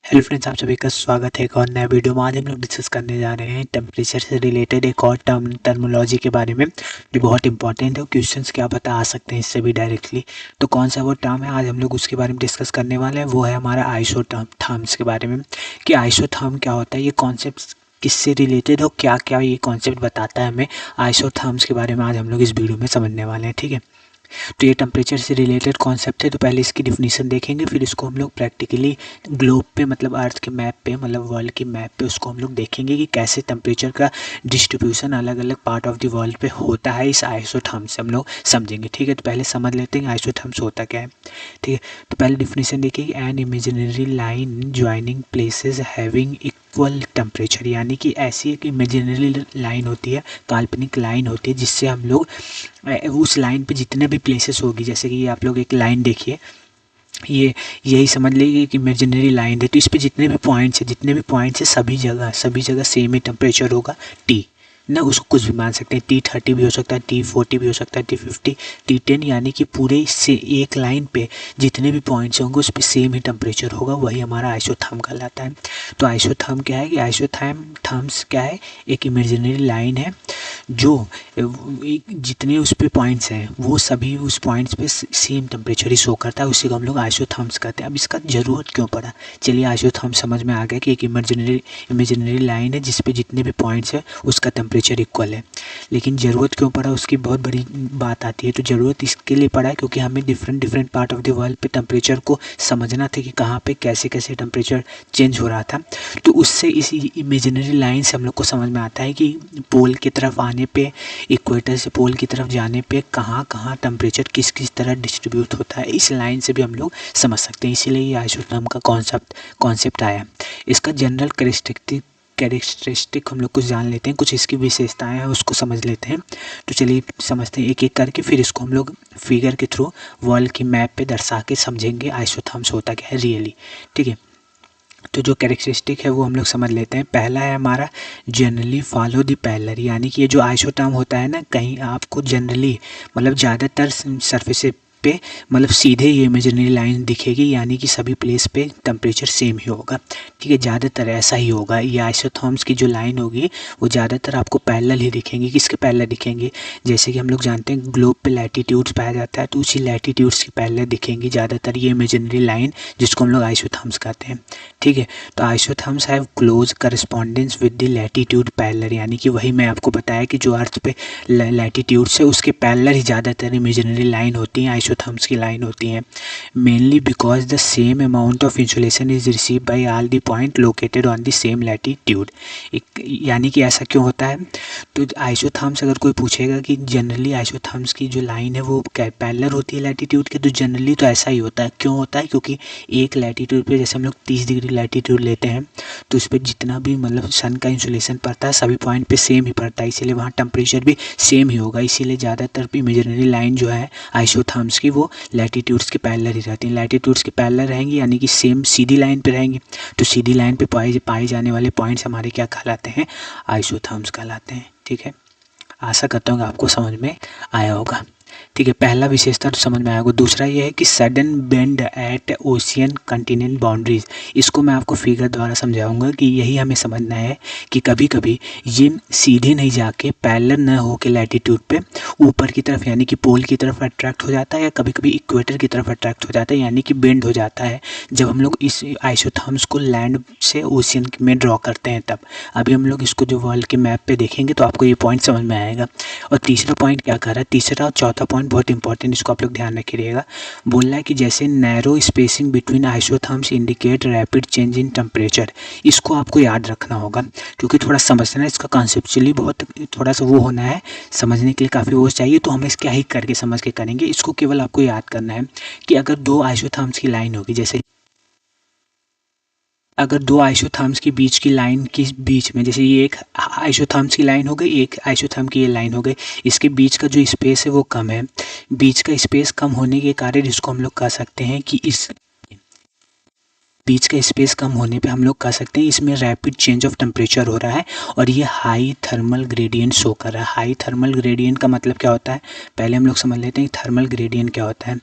Hello friends, आप सभी का स्वागत है एक और नया वीडियो में। आज हम लोग डिस्कस करने जा रहे हैं टेम्परेचर से रिलेटेड एक और टर्मोलॉजी के बारे में जो बहुत इंपॉर्टेंट है। क्वेश्चंस क्या पता आ सकते हैं इससे भी डायरेक्टली। तो कौन सा वो टर्म है आज हम लोग उसके बारे में डिस्कस करने वाले हैं। वो है हमारा आइसोथर्म्स के बारे में कि आइसोथर्म क्या होता है, ये कॉन्सेप्ट किससे रिलेटेड हो, क्या क्या ये कॉन्सेप्ट बताता है हमें। आइसोथर्म्स के बारे में आज हम लोग इस वीडियो में समझने वाले हैं, ठीक है। तो ये टेम्परेचर से रिलेटेड कॉन्सेप्ट है। तो पहले इसकी डिफिनीशन देखेंगे, फिर इसको हम लोग प्रैक्टिकली ग्लोब पे मतलब अर्थ के मैप पे मतलब वर्ल्ड के मैप पे उसको हम लोग देखेंगे कि कैसे टेम्परेचर का डिस्ट्रीब्यूशन अलग अलग पार्ट ऑफ द वर्ल्ड पे होता है। इस आइसोथर्म से हम लोग समझेंगे, ठीक है। तो पहले समझ लेते हैं आइसोथर्म्स होता क्या है, ठीक है। तो पहले डिफिनीशन देखिए, an imaginary line joining places having equal temperature, यानी कि ऐसी एक इमेजिनरी लाइन होती है, काल्पनिक लाइन होती है जिससे हम लोग उस लाइन पे जितने भी प्लेसेस होगी, जैसे कि ये आप लोग एक लाइन देखिए, ये यही समझ लीजिए कि इमेजिनरी लाइन है। तो इस पे जितने भी पॉइंट्स है सभी जगह सेम ही टेम्परेचर होगा टी ना। उसको कुछ भी मान सकते हैं, T30 भी हो सकता है, T40 भी हो सकता है, T50, T10, यानी कि पूरे से एक लाइन पे जितने भी पॉइंट्स होंगे उस पर सेम ही टेम्परेचर होगा, वही हमारा आइसोथर्म कहलाता है। तो आइसोथर्म क्या है कि आइसोथर्म्स क्या है, एक इमेजिनरी लाइन है जो जितने उस पे पॉइंट्स हैं वो सभी उस पॉइंट्स पे सेम टेम्परेचर ही शो करता है, उसी को हम लोग आइसोथर्म्स कहते हैं। अब इसका ज़रूरत क्यों पड़ा, चलिए आइसोथर्म्स समझ में आ गया कि एक इमेजिनरी लाइन है जिस पे जितने भी पॉइंट्स हैं उसका टेम्परेचर इक्वल है। लेकिन ज़रूरत क्यों पड़ा, उसकी बहुत बड़ी बात आती है। तो ज़रूरत इसके लिए पड़ा है क्योंकि हमें different part of the world पे टेम्परेचर को समझना था कि कहाँ पे कैसे कैसे टेम्परेचर चेंज हो रहा था। तो उससे इस इमेजिनरी लाइन से हम लोग को समझ में आता है कि पोल की तरफ आने पे, इक्वेटर से पोल की तरफ जाने पे कहाँ कहाँ टेम्परेचर किस किस तरह डिस्ट्रीब्यूट होता है। इस लाइन से भी हम लोग समझ सकते हैं, इसीलिए ये आइसोथर्म का कॉन्सेप्ट आया। इसका जनरल कैरेक्टरिस्टिक हम लोग कुछ जान लेते हैं, कुछ इसकी विशेषताएं हैं उसको समझ लेते हैं। तो चलिए समझते हैं एक एक करके, फिर इसको हम लोग फिगर के थ्रू वर्ल्ड की मैप पे दर्शा के समझेंगे आइसोथर्म्स होता क्या है रियली, ठीक है। तो जो कैरेक्टरिस्टिक है वो हम लोग समझ लेते हैं। पहला है हमारा जनरली फॉलो द पैरेलल, यानी कि ये जो आइसोटर्म होता है ना, कहीं आपको जनरली मतलब ज़्यादातर सरफेस पे मतलब सीधे ये इमेजिनरी लाइन दिखेगी, यानी कि सभी प्लेस पे टेम्परेचर सेम ही होगा, ठीक है। ज़्यादातर ऐसा ही होगा। ये आइसोथर्म्स की जो लाइन होगी वो ज़्यादातर आपको पैरेलल ही दिखेंगी। किसके पैरेलल दिखेंगे, जैसे कि हम लोग जानते हैं ग्लोब पे लैटीट्यूड्स पाया जाता है, तो उसी लैटीट्यूड्स की पैरेलल दिखेंगी ज़्यादातर ये इमेजिनरी लाइन, जिसको हम लोग आइसोथर्म्स कहते हैं, ठीक है। तो isotherms have close correspondence with the latitude parallel, यानी कि वही मैं आपको बताया कि जो अर्थ पे लैटीट्यूड से उसके पैरेलल ही ज़्यादातर इमेजिनरी लाइन होती हैं, आइसोथर्म्स की लाइन होती हैं। Mainly because the same amount of insolation is receive by all the point located on the same latitude. यानी कि ऐसा क्यों होता है, तो आइसोथर्म्स अगर कोई पूछेगा कि जनरली आइसोथर्म्स की जो लाइन है वो पैरेलल होती है लैटीट्यूड के, तो जनरली तो ऐसा ही होता है। क्यों होता है, क्योंकि एक लैटीट्यूड पे जैसे हम लोग 30 डिग्री लैटीट्यूड लेते हैं तो उस पर जितना भी मतलब सन का इंसुलेशन पड़ता है सभी पॉइंट पे सेम ही पड़ता है, इसीलिए वहाँ टेम्परेचर भी सेम ही होगा। इसीलिए ज़्यादातर इमेजिनरी लाइन जो है आइसोथर्म्स की वो लैटीट्यूड्स के पैरेलल ही रहती हैं। लैटीट्यूड्स के पैरेलल रहेंगी यानी कि सेम सीधी लाइन पे रहेंगी। तो सीधी लाइन पे पाए जाने वाले पॉइंट्स हमारे क्या कहलाते हैं, आइसोथर्म्स कहलाते हैं, ठीक है। आशा करता हूँ आपको समझ में आया होगा, ठीक है। पहला विशेषता तो समझ में आएगा। दूसरा ये है कि sudden bend at ocean continent boundaries, इसको मैं आपको फिगर द्वारा समझाऊंगा कि यही हमें समझना है कि कभी कभी ये सीधे नहीं जाके पैरेलल न होके लैटीट्यूड पे ऊपर की तरफ यानी कि पोल की तरफ अट्रैक्ट हो जाता है, या कभी कभी इक्वेटर की तरफ अट्रैक्ट हो जाता है यानी कि बेंड हो जाता है जब हम लोग इस आइसोथर्म्स को लैंड से ओशियन में ड्रॉ करते हैं तब। अभी हम लोग इसको जो वर्ल्ड के मैप पे देखेंगे तो आपको ये पॉइंट समझ में आएगा। और तीसरा पॉइंट क्या कर रहा है, तीसरा और चौथा पॉइंट बहुत इंपॉर्टेंट, इसको आप लोग ध्यान रखिएगा। बोल रहा है कि जैसे narrow spacing between isotherms indicate rapid change in temperature, इसको आपको याद रखना होगा क्योंकि थोड़ा समझना है इसका कॉन्सेप्चुअली बहुत थोड़ा सा वो होना है, समझने के लिए काफ़ी वो चाहिए। तो हम इस क्या ही करके समझ के करेंगे, इसको केवल आपको याद करना है कि अगर दो आइसोथर्म्स की लाइन होगी, जैसे अगर दो आइसोथर्म्स के बीच की लाइन के बीच में, जैसे ये एक आइसोथर्म्स की लाइन हो गई, एक आइसोथर्म की ये लाइन हो गई, इसके बीच का जो स्पेस है वो कम है। बीच का स्पेस कम होने के कारण इसको हम लोग कह सकते हैं कि इस बीच का स्पेस कम होने पे हम लोग कह सकते हैं इसमें रैपिड चेंज ऑफ टेम्परेचर हो रहा है और ये हाई थर्मल ग्रेडियंट शो कर रहा है। हाई थर्मल ग्रेडियंट का मतलब क्या होता है, पहले हम लोग समझ लेते हैं थर्मल ग्रेडियंट क्या होता है।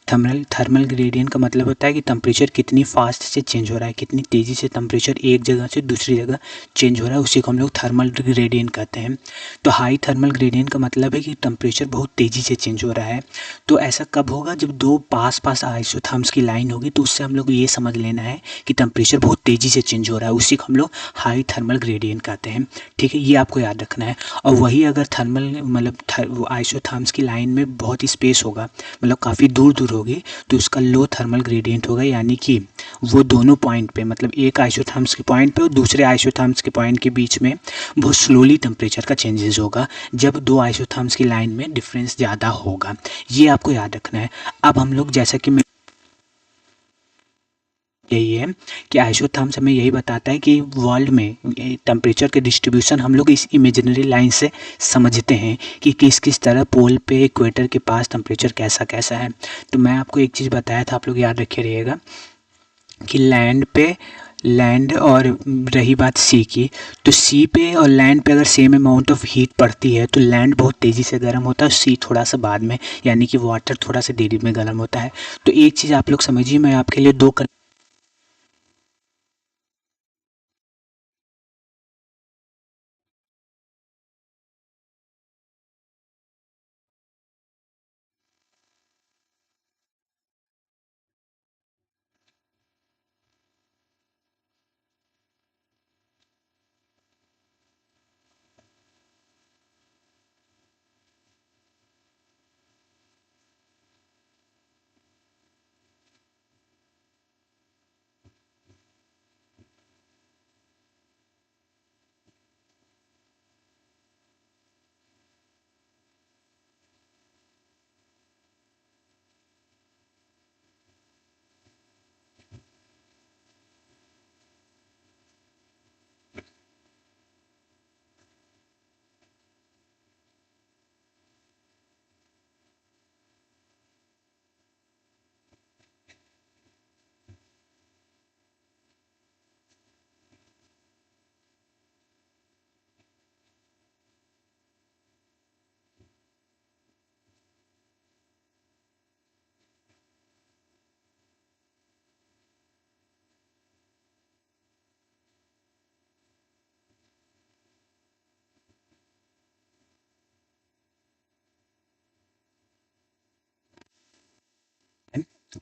थर्मल ग्रेडियंट का मतलब होता है कि टेम्परेचर कितनी फास्ट से चेंज हो रहा है, कितनी तेज़ी से टेम्परेचर एक जगह से दूसरी जगह चेंज हो रहा है, उसी को हम लोग थर्मल ग्रेडियंट कहते हैं। तो हाई थर्मल ग्रेडियंट का मतलब है कि टेम्परेचर बहुत तेज़ी से चेंज हो रहा है। तो ऐसा कब होगा, जब दो पास पास आइसोथर्म्स की लाइन होगी, तो उससे हम लोग ये समझ लेना है कि टेम्परेचर बहुत तेज़ी से चेंज हो रहा है, उसी को हम लोग हाई थर्मल ग्रेडियंट कहते हैं। ठीक है, ये आपको याद रखना है। और वही अगर थर्मल मतलब आइसोथर्म्स की लाइन में बहुत ही स्पेस होगा, मतलब काफ़ी दूर दूर होगी, तो उसका लो थर्मल ग्रेडियंट होगा, यानी कि वो दोनों पॉइंट पे, मतलब एक आइसोथर्म्स के पॉइंट पे और दूसरे आइसोथर्म्स के पॉइंट के बीच में बहुत स्लोली टेम्परेचर का चेंजेस होगा, जब दो आइसोथर्म्स की लाइन में डिफरेंस ज़्यादा होगा। ये आपको याद रखना है। अब हम लोग जैसा कि मैं यही है कि आइसोथर्म्स हमें यही बताता है कि वर्ल्ड में टेम्परेचर के डिस्ट्रीब्यूशन हम लोग इस इमेजिनरी लाइन से समझते हैं कि किस किस तरह पोल पे इक्वेटर के पास टेम्परेचर कैसा कैसा है। तो मैं आपको एक चीज़ बताया था, आप लोग याद रखे रहिएगा कि लैंड और रही बात सी की, तो सी पे और लैंड पे अगर सेम अमाउंट ऑफ हीट पड़ती है तो लैंड बहुत तेज़ी से गर्म होता है, सी थोड़ा सा बाद में, यानी कि वाटर थोड़ा सा देरी में गर्म होता है। तो एक चीज़ आप लोग समझिए, मैं आपके लिए दो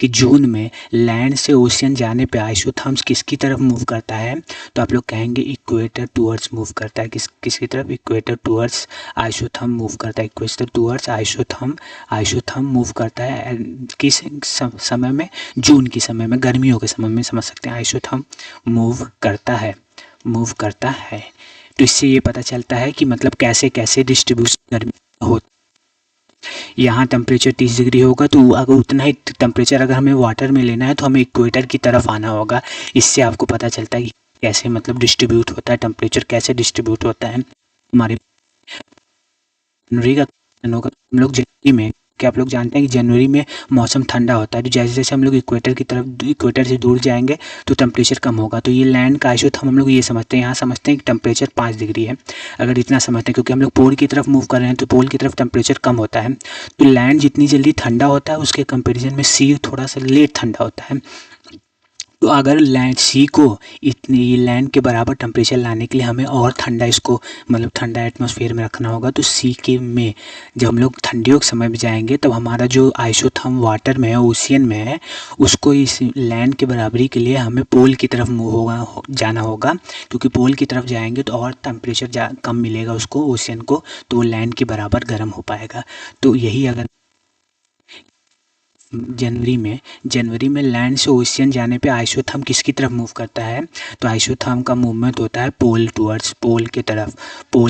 कि जून में लैंड से ओशियन जाने पे आइसोथर्म्स किसकी तरफ मूव करता है, तो आप लोग कहेंगे इक्वेटर टूवर्ड्स मूव करता है। किसकी तरफ, इक्वेटर टूवर्ड्स आइसोथर्म मूव करता है। इक्वेटर टूवर्ड्स आइसोथर्म मूव करता है किस समय में, जून के समय में, गर्मियों के समय में समझ सकते हैं आइसोथर्म मूव करता है। तो इससे ये पता चलता है कि मतलब कैसे कैसे डिस्ट्रीब्यूशन गर्मी होता है। यहाँ टेम्परेचर 30 डिग्री होगा, तो अगर उतना ही टेम्परेचर अगर हमें वाटर में लेना है तो हमें इक्वेटर की तरफ आना होगा। इससे आपको पता चलता है कि कैसे मतलब डिस्ट्रीब्यूट होता है टेम्परेचर, कैसे डिस्ट्रीब्यूट होता है। हमारे जनवरी का क्वेश्चन होगा, हम लोग जनवरी में, क्या आप लोग जानते हैं कि जनवरी में मौसम ठंडा होता है, तो जैसे जैसे हम लोग इक्वेटर की तरफ, इक्वेटर से दूर जाएंगे तो टेम्परेचर कम होगा। तो ये लैंड का आइसोथर्म हम लोग ये समझते हैं, यहाँ समझते हैं कि टेम्परेचर 5 डिग्री है, अगर इतना समझते हैं, क्योंकि हम लोग पोल की तरफ मूव कर रहे हैं तो पोल की तरफ टेम्परेचर कम होता है। तो लैंड जितनी जल्दी ठंडा होता है उसके कंपेरिजन में सी थोड़ा सा लेट ठंडा होता है। तो अगर लैंड सी को इतनी लैंड के बराबर टेम्परेचर लाने के लिए हमें और ठंडा, इसको मतलब ठंडा एटमॉस्फेयर में रखना होगा, तो सी के में जब हम लोग ठंडियों के समय में जाएंगे तब हमारा जो आइसोथर्म वाटर में है, ओशियन में है, उसको इस लैंड के बराबरी के लिए हमें पोल की तरफ जाना होगा, क्योंकि पोल की तरफ जाएंगे तो और टेम्परेचर कम मिलेगा उसको, ओशियन को, तो वो लैंड के बराबर गर्म हो पाएगा। तो यही अगर जनवरी में लैंड से ओशियन जाने पे आइसोथर्म किसकी तरफ मूव करता है, तो आइसोथर्म का मूवमेंट होता है पोल टूवर्ड्स, पोल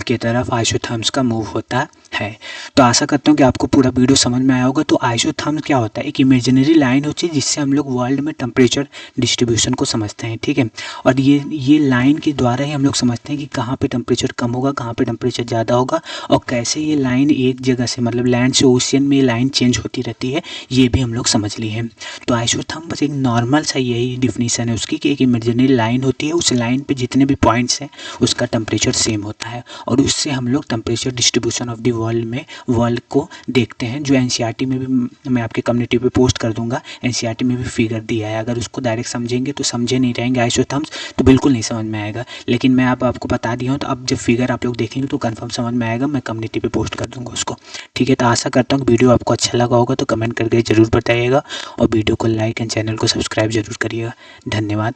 के तरफ आइसोथर्म्स का मूव होता है। तो आशा करता हूँ कि आपको पूरा वीडियो समझ में आया होगा। तो आइसोथर्म क्या होता है, एक इमेजिनरी लाइन होती है जिससे हम लोग वर्ल्ड में टेम्परेचर डिस्ट्रीब्यूशन को समझते हैं। ठीक है, और ये लाइन के द्वारा ही हम लोग समझते हैं कि कहाँ पे टेम्परेचर कम होगा, कहाँ पे टेम्परेचर ज़्यादा होगा, और कैसे ये लाइन एक जगह से, मतलब लैंड से ओशियन में ये लाइन चेंज होती रहती है, ये भी हम लोग समझ लिए हैं। तो आइसोथर्मस एक नॉर्मल सा यही डिफिनीसन है उसकी कि एक इमेजिनरी लाइन होती है, उस लाइन पे जितने भी पॉइंट्स हैं उसका टेम्परेचर सेम होता है, और उससे हम लोग temperature distribution of the world को देखते हैं, जो एनसीईआरटी में भी मैं आपके कम्युनिटी पे पोस्ट कर दूंगा। एनसीईआरटी में भी फिगर दिया है, अगर उसको डायरेक्ट समझेंगे तो समझे नहीं रहेंगे आइसोथर्म्स, तो बिल्कुल नहीं समझ में आएगा। लेकिन मैं आपको बता दिया हूँ, तो अब जब फिगर आप लोग देखेंगे तो कंफर्म समझ में आएगा। मैं कम्युनिटी पे पोस्ट कर दूंगा उसको। ठीक है, तो आशा करता हूँ वीडियो आपको अच्छा लगा होगा, तो कमेंट करके ज़रूर बताइएगा, और वीडियो को लाइक एंड चैनल को सब्सक्राइब जरूर करिएगा। धन्यवाद।